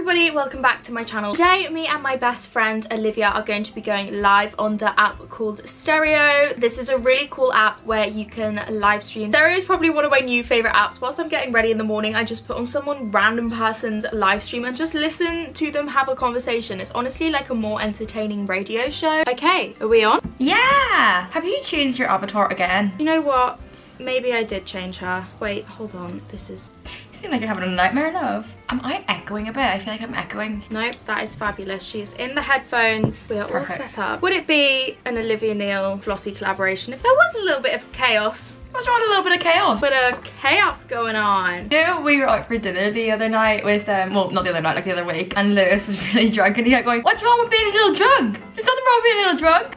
everybody, welcome back to my channel. Today me and my best friend Olivia are going to be going live on the app called Stereo. This is a really cool app where you can live stream. Stereo is probably one of my new favorite apps. Whilst I'm getting ready in the morning, I just put on someone random person's live stream and just listen to them have a conversation. It's honestly like a more entertaining radio show. Okay, are we on? Yeah! Have you changed your avatar again? You know what? Maybe I did change her. Wait, hold on. This is... You seem like you're having a nightmare, love. Am I echoing a bit? I feel like I'm echoing. Nope, that is fabulous. She's in the headphones. We are Perfect. all set up. Would it be an Olivia Neill Flossie collaboration if there was a little bit of chaos? What's wrong with a little bit of chaos? Bit of chaos going on. You know, we were out for dinner the other night with, well, not the other night, like the other week, and Lewis was really drunk and he kept going, what's wrong with being a little drunk? There's nothing wrong with being a little drunk.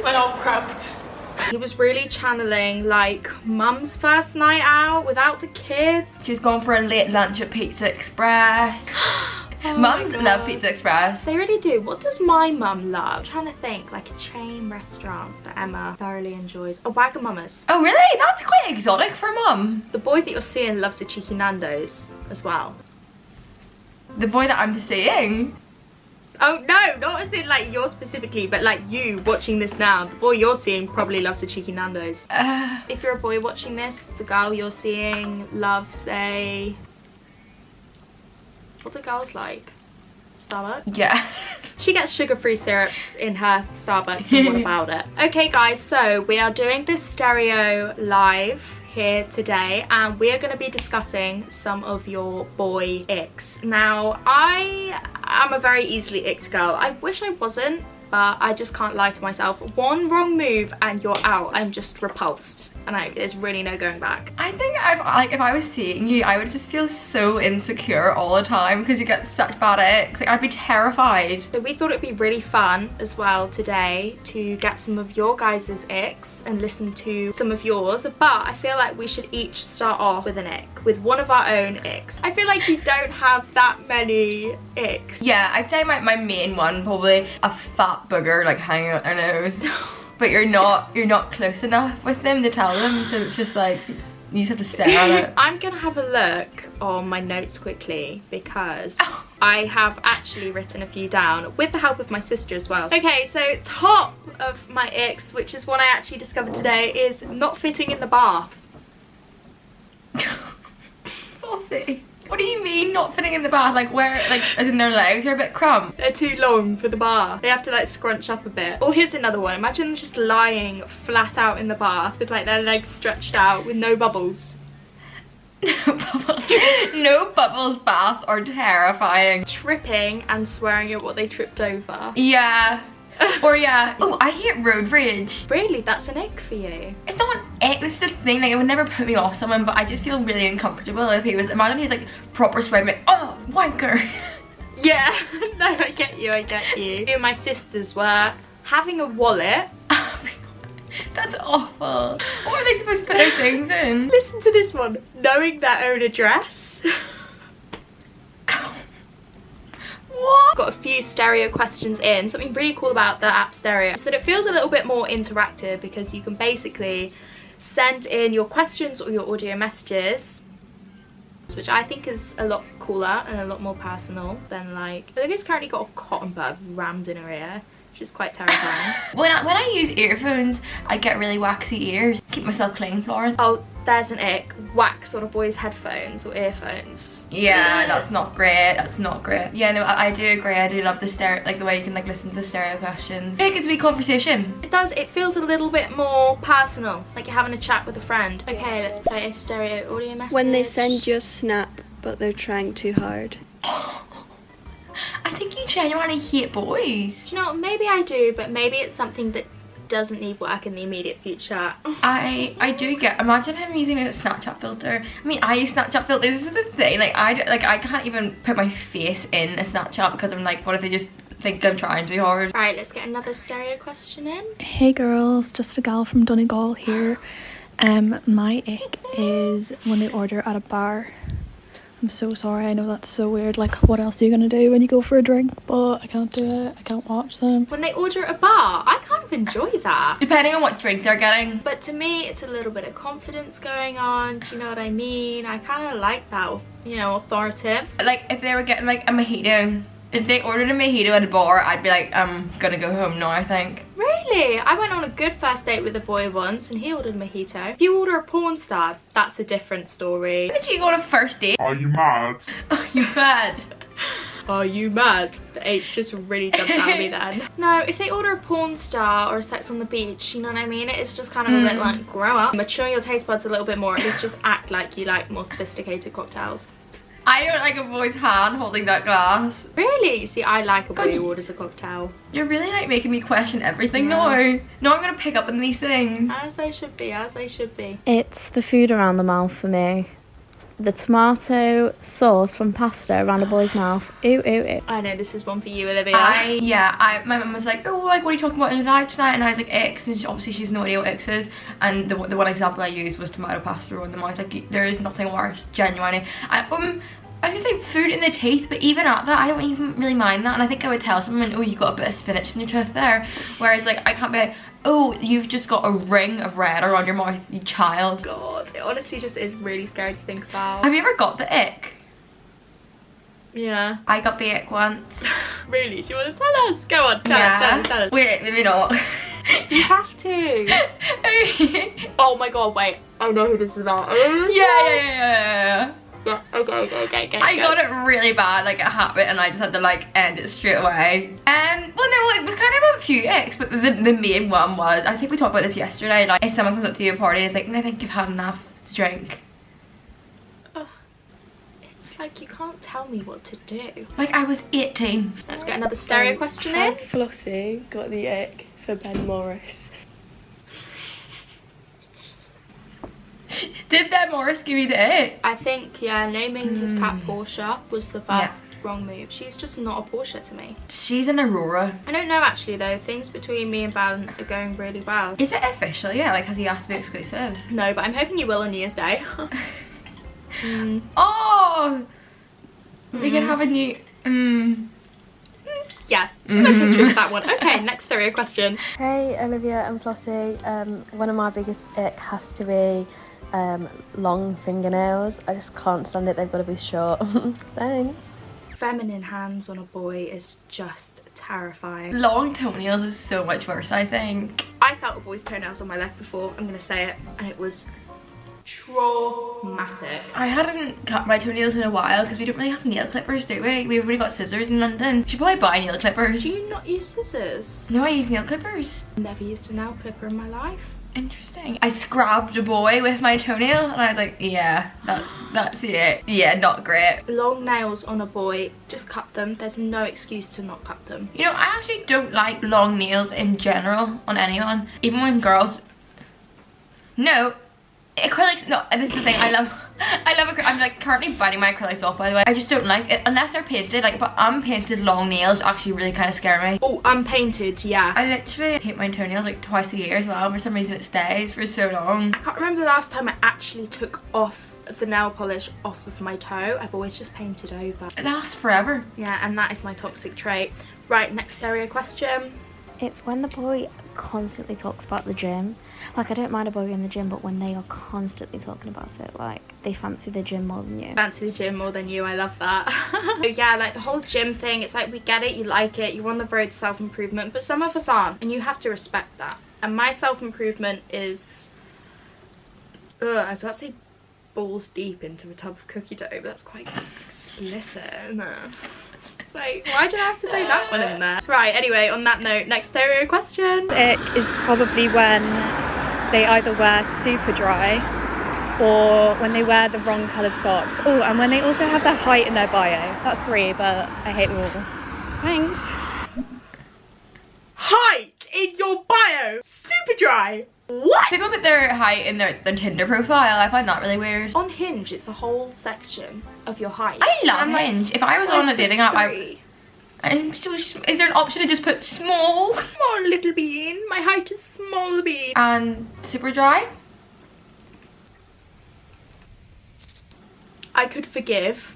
My arm cramped. He was really channeling like mum's first night out without the kids. She's gone for a late lunch at Pizza Express. Oh Mums my love God. Pizza Express. They really do. What does my mum love? I'm trying to think, like a chain restaurant that Emma thoroughly enjoys. Oh, Wagamama's. Oh really? That's quite exotic for mum. The boy that you're seeing loves the cheeky Nando's as well. The boy that I'm seeing. Oh no, not as in like you're specifically, but like you watching this now. The boy you're seeing probably loves the cheeky Nando's. If you're a boy watching this, the girl you're seeing loves a... What do girls like? Starbucks? Yeah. She gets sugar-free syrups in her Starbucks, and what about it? Okay guys, so we are doing this Stereo live here today and we are going to be discussing some of your boy icks. Now, I am a very easily icked girl. I wish I wasn't, but I just can't lie to myself. One wrong move and you're out. I'm just repulsed. And there's really no going back. I think if I was seeing you, I would just feel so insecure all the time because you get such bad icks. Like, I'd be terrified. So we thought it'd be really fun as well today to get some of your guys' icks and listen to some of yours. But I feel like we should each start off with an ick, with one of our own icks. I feel like you don't have that many icks. Yeah, I'd say my main one, probably a fat booger like hanging out their nose. But you're not close enough with them to tell them, so it's just like you just have to stare at it. I'm gonna have a look on my notes quickly because I have actually written a few down with the help of my sister as well. Okay, so top of my icks, which is one I actually discovered today, is not fitting in the bath. Flossie. What do you mean not fitting in the bath? Like where, like as in their legs are a bit cramped? They're too long for the bath. They have to like scrunch up a bit. Or here's another one. Imagine them just lying flat out in the bath with like their legs stretched out with no bubbles. No bubbles. No bubbles baths are terrifying. Tripping and swearing at what they tripped over. Yeah. Or yeah. Oh, I hate road rage. Really? That's an ick for you? It's not an ick, this is the thing, like it would never put me off someone, but I just feel really uncomfortable if he was, imagine he's like proper swearing, like, oh, wanker. Yeah, no, I get you, I get you. Me and my sisters were having a wallet. That's awful. What are they supposed to put their things in? Listen to this one. Knowing their own address. What? Got a few Stereo questions in. Something really cool about the app Stereo is that it feels a little bit more interactive because you can basically send in your questions or your audio messages, which I think is a lot cooler and a lot more personal than like... Olivia's currently got a cotton bud rammed in her ear, which is quite terrifying. When I use earphones, I get really waxy ears. Keep myself clean, Florence. Oh, there's an ick. Wax on a boy's headphones or earphones. Yeah, that's not great. That's not great. Yeah, no, I do agree. I do love the stereo, like the way you can like listen to the stereo questions. It gets to be conversation. It does. It feels a little bit more personal, like you're having a chat with a friend. Okay, let's play a Stereo audio message. When they send you a snap, but they're trying too hard. I think you genuinely hate boys. Do you know, maybe I do, but maybe it's something that doesn't need work in the immediate future. I do get, imagine him using a Snapchat filter. I mean, I use Snapchat filters. This is the thing, I can't even put my face in a Snapchat because I'm like, what if they just think I'm trying too hard? Alright, let's get another Stereo question in. Hey girls, just a gal from Donegal here. My ick is when they order at a bar. I'm so sorry, I know that's so weird, like what else are you gonna do when you go for a drink, but I can't do it, I can't watch them. When they order at a bar, I can't of enjoy that. Depending on what drink they're getting. But to me, it's a little bit of confidence going on. Do you know what I mean? I kind of like that, you know, authoritative. Like, if they were getting like a mojito, if they ordered a mojito at a bar, I'd be like, I'm gonna go home now, I think. Really? I went on a good first date with a boy once and he ordered a mojito. If you order a porn star, that's a different story. How did you go on a first date? Are you mad? Are you mad? Are you mad? The H just really jumped out of me then. No, if they order a porn star or a sex on the beach, you know what I mean? It's just kind of a bit like, grow up. Mature your taste buds a little bit more. At least just act like you like more sophisticated cocktails. I don't like a boy's hand holding that glass. Really? See, I like a boy who orders a cocktail. You're really like making me question everything now. Now I'm gonna pick up on these things. As I should be, as I should be. It's the food around the mouth for me. The tomato sauce from pasta around a boy's mouth. Ooh, ooh, ooh. I know this is one for you, Olivia. My mum was like, oh, like, what are you talking about in your life tonight? And I was like, Icks, and obviously she's no idea what Icks is. And the one example I used was tomato pasta around the mouth. Like, there is nothing worse, genuinely. I was gonna say food in the teeth, but even at that, I don't even really mind that. And I think I would tell someone, oh, you got a bit of spinach in your tooth there. Whereas, like, I can't be like, oh, you've just got a ring of red around your mouth, you child. God, it honestly just is really scary to think about. Have you ever got the ick? Yeah. I got the ick once. Really? Do you want to tell us? Go on, tell us. Wait, maybe not. You have to. Oh my god, wait. I know who this is about. Yeah. Yeah, okay. I got it really bad, like a habit, and I just had to like end it straight away. Well, no, it was kind of a few icks, but the main one was, I think we talked about this yesterday, like if someone comes up to you at a party and it's like, I think you've had enough to drink. It's like you can't tell me what to do. Like I was 18. Let's get another stereo question in. Has Flossie got the ick for Ben Morris? Did Ben Morris give you the ick? I think, yeah, naming his cat Portia was the first wrong move. She's just not a Portia to me. She's an Aurora. I don't know actually though. Things between me and Ben are going really well. Is it official? Yeah, like has he asked to be exclusive? No, but I'm hoping you will on New Year's Day. Oh! We can have a new... Yeah, too much history with that one. Okay, next stereo question. Hey, Olivia and Flossie. One of my biggest ick has to be long fingernails. I just can't stand it. They've got to be short. Thanks. Feminine hands on a boy is just terrifying. Long toenails is so much worse, I think. I felt a boy's toenails on my leg before, I'm gonna say it, and it was traumatic. I hadn't cut my toenails in a while because we don't really have nail clippers, do we? We've already got scissors in London. We should probably buy nail clippers. Do you not use scissors? No, I use nail clippers. Never used a nail clipper in my life. Interesting. I scrabbed a boy with my toenail and I was like, yeah, that's it. Yeah, not great. Long nails on a boy, just cut them. There's no excuse to not cut them. You know, I actually don't like long nails in general on anyone. Even when girls... No. Acrylics, no, this is the thing, I love acrylics. I'm like currently biting my acrylics off, by the way. I just don't like it unless they're painted, like, but unpainted long nails actually really kind of scare me. Oh, unpainted, yeah. I literally paint my toenails like twice a year as well. For some reason it stays for so long. I can't remember the last time I actually took off the nail polish off of my toe. I've always just painted over. It lasts forever. Yeah, and that is my toxic trait. Right, next stereo question. It's when the boy constantly talks about the gym. Like, I don't mind a boy in the gym, but when they are constantly talking about it, like, they fancy the gym more than you. Fancy the gym more than you, I love that. So yeah, like the whole gym thing, it's like we get it, you like it, you're on the road to self-improvement, but some of us aren't, and you have to respect that. And my self-improvement is, I was about to say balls deep into a tub of cookie dough, but that's quite explicit, isn't it? It's like, why do I have to throw that one in there? Right, anyway, on that note, next stereo question. Ick is probably when they either wear super dry or when they wear the wrong coloured socks. Oh, and when they also have their height in their bio. That's 3, but I hate them all. Thanks. Height in your bio! Super dry! What? People put their height in their Tinder profile. I find that really weird. On Hinge, it's a whole section of your height. I love like, Hinge. If I was on a dating app, I'm so, is there an option to just put small? Small little bean. My height is small bean. And super dry? I could forgive.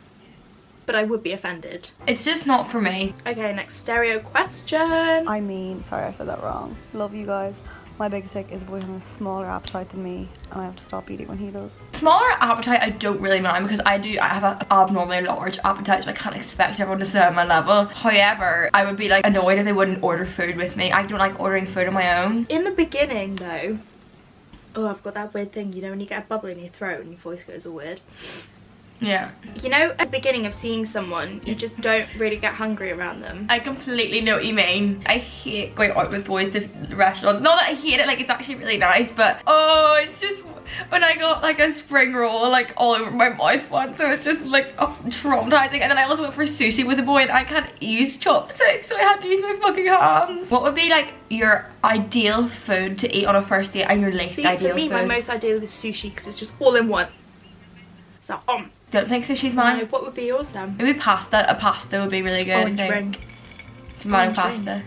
but I would be offended. It's just not for me. Okay, next stereo question. I mean, sorry, I said that wrong. Love you guys. My biggest ick is a boy having a smaller appetite than me, and I have to stop eating when he does. Smaller appetite I don't really mind, because I have an abnormally large appetite, so I can't expect everyone to stay at my level. However, I would be like annoyed if they wouldn't order food with me. I don't like ordering food on my own. In the beginning though, oh, I've got that weird thing, you know, when you get a bubble in your throat and your voice goes all weird. Yeah. You know, at the beginning of seeing someone, you just don't really get hungry around them. I completely know what you mean. I hate going out with boys to restaurants. Not that I hate it, like it's actually really nice, but oh, it's just when I got like a spring roll like all over my mouth once, so it's just like traumatizing. And then I also went for sushi with a boy and I can't use chopsticks, so I had to use my fucking hands. What would be like your ideal food to eat on a first date and your least ideal for me, food? my most ideal is sushi because it's just all in one. So, Don't think sushi's mine. no, what would be yours then? Maybe pasta. A pasta would be really good. Orange I think. ring. Tomato Orange pasta. ring.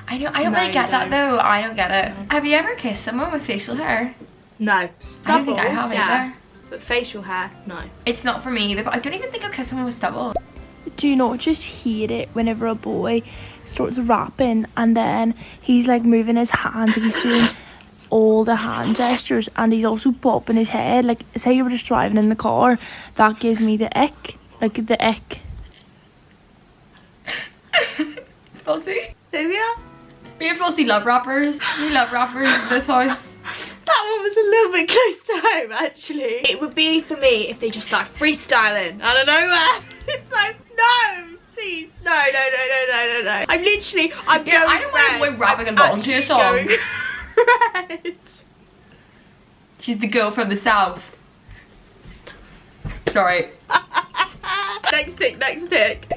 I don't No, really you get that don't. though. I don't get it. No. Have you ever kissed someone with facial hair? No. I don't think I have either. But facial hair, no. It's not for me either, but I don't even think I've kissed someone with stubble. Do you not just hate it whenever a boy starts rapping and then he's like moving his hands, like he's doing all the hand gestures, and he's also bopping his head, like say you were just driving in the car, that gives me the ick, like the ick. Flossie? Olivia? Me and Flossie love rappers. We love rappers in this house. That one was a little bit close to home, actually. It would be for me if they just start freestyling out of nowhere. It's like, no, please, no. I'm literally, I'm going I don't want red. to rapping I'm along to your actually song. going red. She's the girl from the south. Sorry. Next tick.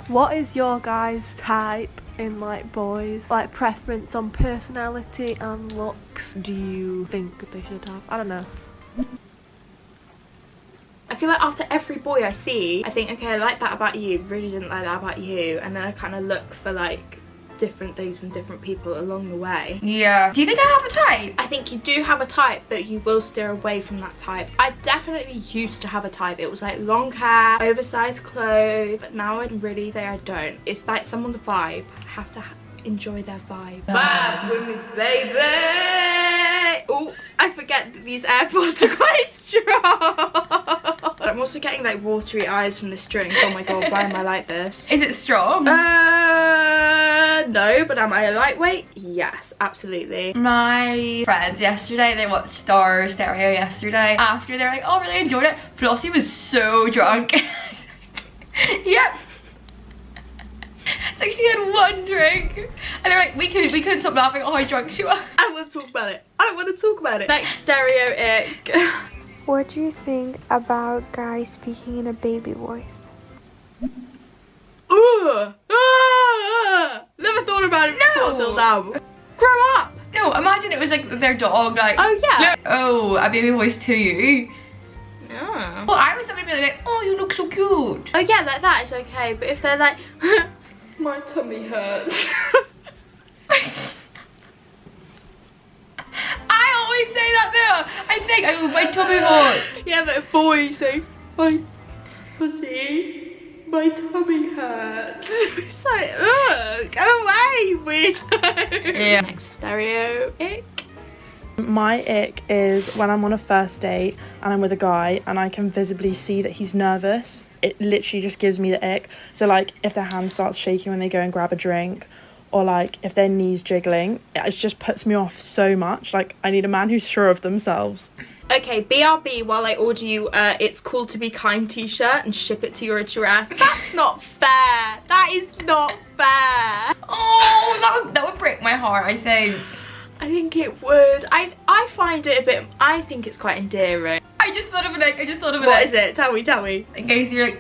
What is your guys' type in like boys? Like preference on personality and looks do you think they should have? I don't know. I feel like after every boy I see, I think, okay, I like that about you, really didn't like that about you, and then I kind of look for like different things and different people along the way. Yeah. Do you think I have a type? I think you do have a type, but you will steer away from that type. I definitely used to have a type. It was like long hair, oversized clothes, but now I'd really say I don't. It's like someone's vibe. I have to enjoy their vibe. Vibe with me, baby! Oh, I forget that these AirPods are quite strong. I'm also getting like watery eyes from this drink. Oh my god, why am I like this? Is it strong? No, but am I a lightweight? Yes, absolutely. My friends yesterday, they watched our stereo yesterday. After they're like, oh, really enjoyed it. Flossie was so drunk. Yep. So she had one drink. And they're like, we couldn't stop laughing at how drunk she was. I don't want to talk about it. I don't want to talk about it. Next stereo ick. What do you think about guys speaking in a baby voice? Never thought about it before till now. Grow up. No, imagine it was like their dog, like, Oh yeah. oh, a baby voice to you. Oh. Well, I was somebody be like, oh, you look so cute. Oh yeah, like that is okay. But if they're like, my tummy hurts. I always say that though. I think, oh, my tummy hurts. Yeah, but if boys say, my pussy, my tummy hurts. It's like, ugh, go away, weirdo. Yeah. Next stereo ick. My ick is when I'm on a first date and I'm with a guy and I can visibly see that he's nervous. It literally just gives me the ick. So like if their hand starts shaking when they go and grab a drink, or like if their knees jiggling, it just puts me off so much. Like I need a man who's sure of themselves. Okay, BRB while I order you It's Cool to Be Kind t-shirt and ship it to your address. That's not fair. That is not fair. Oh, that would break my heart, I think. I think it would. I find it a bit, I think it's quite endearing. I just thought of an egg. What is it? Tell me. In case you're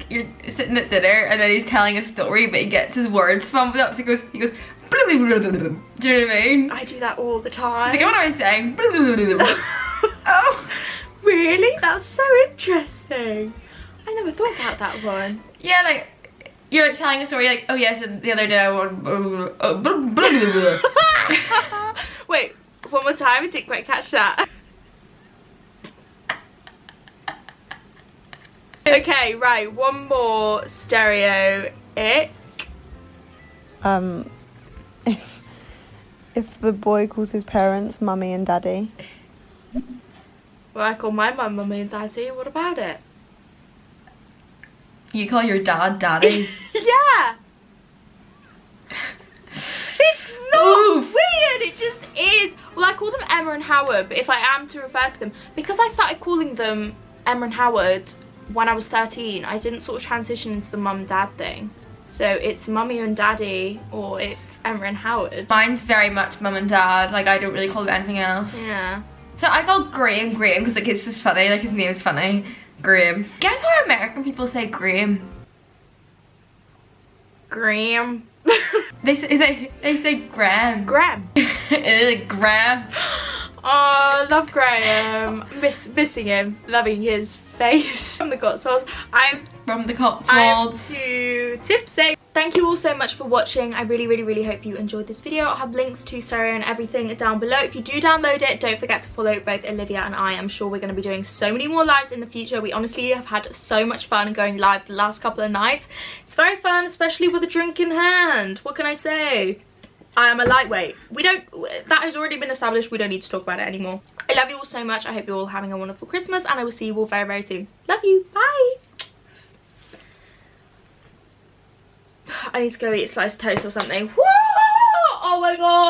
sitting at dinner and then he's telling a story but he gets his words fumbled up, so he goes blah, blah, blah, blah, blah. Do you know what I mean? I do that all the time. It's like, what am I saying? Blah, blah, blah, blah. Oh, really? That's so interesting. I never thought about that one. Yeah, like you're like telling a story like, oh yes, the other day I won blah, blah, blah, blah. Wait, one more time. I didn't quite catch that. Okay, right, one more stereo ick. If the boy calls his parents mummy and daddy. Well, I call my mum mummy and daddy. What about it? You call your dad daddy? Yeah. It's not weird, it just is. Well, I call them Emma and Howard, but if I am to refer to them, because I started calling them Emma and Howard when I was 13, I didn't sort of transition into the mum dad thing. So it's mummy and daddy, or it's Emma and Howard. Mine's very much mum and dad, like I don't really call them anything else. Yeah. So I call Graham because like it's just funny, like his name's funny. Graham. Guess how American people say Graham? Graham. They say Graham. Graham. Graham. Oh, love Graham. Missing him. Loving his face. From the Cotswolds. I'm to Tipsy. Thank you all so much for watching. I really hope you enjoyed this video. I'll have links to stereo and everything down below. If you do download it, don't forget to follow both Olivia and I. I'm sure we're going to be doing so many more lives in the future. We honestly have had so much fun going live the last couple of nights. It's very fun, especially with a drink in hand. What can I say? I am a lightweight. That has already been established. We don't need to talk about it anymore. I love you all so much. I hope you're all having a wonderful Christmas, and I will see you all very soon. Love you. Bye. I need to go eat a slice of toast or something. Whoa! Oh my god.